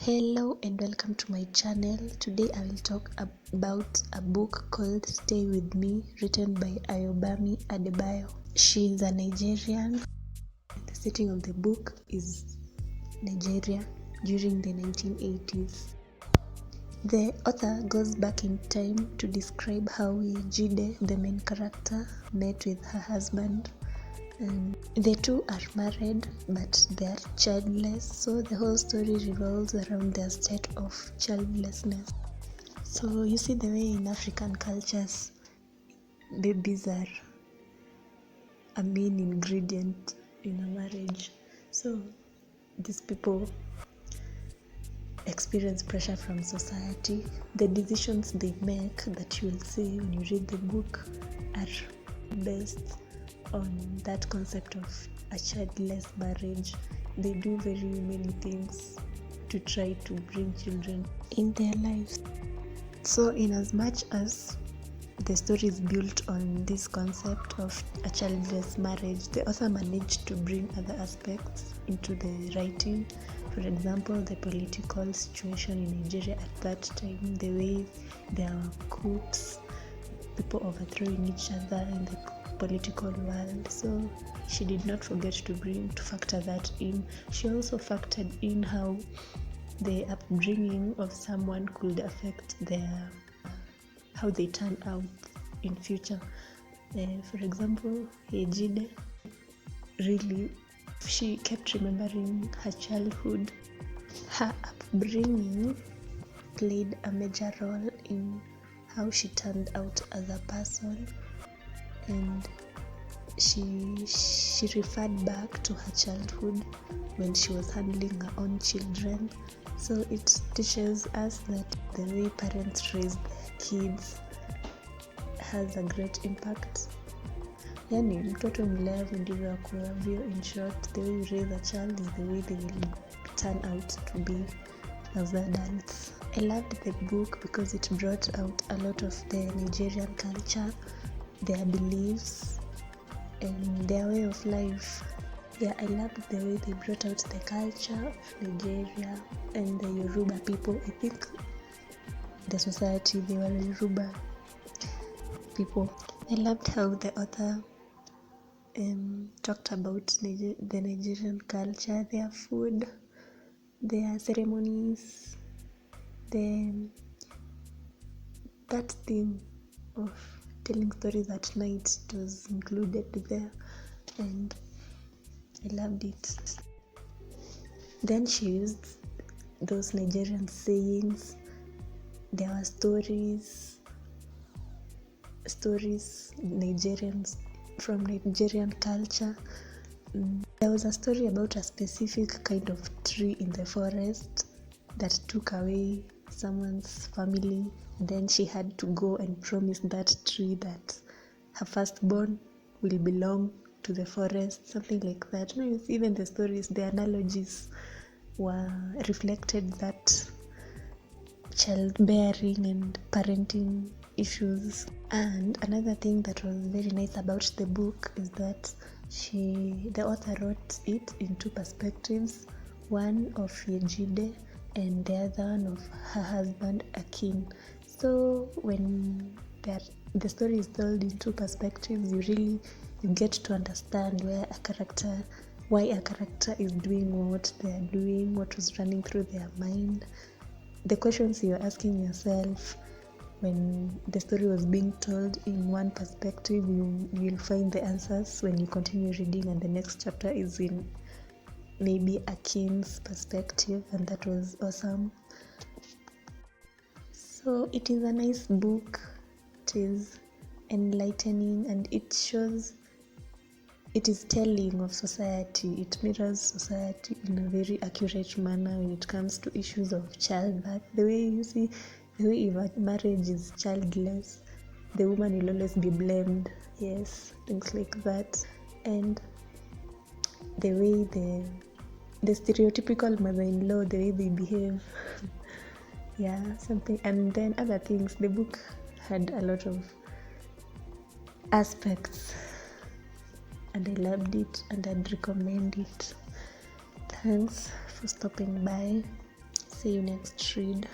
Hello and welcome to my channel. Today I will talk about a book called Stay With Me, written by Ayobami Adebayo. She is a Nigerian. The setting of the book is Nigeria during the 1980s. The author goes back in time to describe how Jide, the main character, met with her husband. And the two are married, but they are childless, so the whole story revolves around their state of childlessness. So you see, the way in African cultures, babies are a main ingredient in a marriage. So these people experience pressure from society. The decisions they make that you will see when you read the book are based on that concept of a childless marriage. They do very many things to try to bring children in their lives. So in as much as the story is built on this concept of a childless marriage, the author managed to bring other aspects into the writing. For example, the political situation in Nigeria at that time, the way there were coups, people overthrowing each other in the political world. So she did not forget to factor that in. She also factored in how the upbringing of someone could affect how they turn out in future. For example, Ejide, really, she kept remembering her childhood. Her upbringing played a major role in how she turned out as a person, and she referred back to her childhood when she was handling her own children. So it teaches us that the way parents raise their kids has a great impact. Yani mtoto mlevu ndivyo akuavyo. In short, the way you raise a child is the way they will turn out to be as adults. I loved the book because it brought out a lot of the Nigerian culture, their beliefs, and their way of life. Yeah, I loved the way they brought out the culture of Nigeria and the Yoruba people. I think the society, they were Yoruba people. I loved how the author talked about the Nigerian culture, their food, their ceremonies, that thing of telling stories at night, it was included there, and I loved it. Then she used those Nigerian sayings. There were stories from Nigerian culture. There was a story about a specific kind of tree in the forest that took away someone's family. Then she had to go and promise that tree that her firstborn will belong to the forest, something like that. Even the stories, the analogies were reflected that childbearing and parenting issues. And another thing that was very nice about the book is that the author wrote it in two perspectives, one of Yejide and the other one of her husband Akin. So when the story is told in two perspectives, you get to understand why a character is doing what they are doing, what was running through their mind, the questions you're asking yourself. When the story was being told in one perspective, you'll find the answers when you continue reading, and the next chapter is in maybe Akin's perspective, and that was awesome. So it is a nice book. It is enlightening, and it is telling of society. It mirrors society in a very accurate manner when it comes to issues of childbirth. The way if a marriage is childless, the woman will always be blamed. Yes, things like that. And the way the stereotypical mother-in-law, the way they behave. Yeah, something. And then other things. The book had a lot of aspects, and I loved it, and I'd recommend it. Thanks for stopping by. See you next read.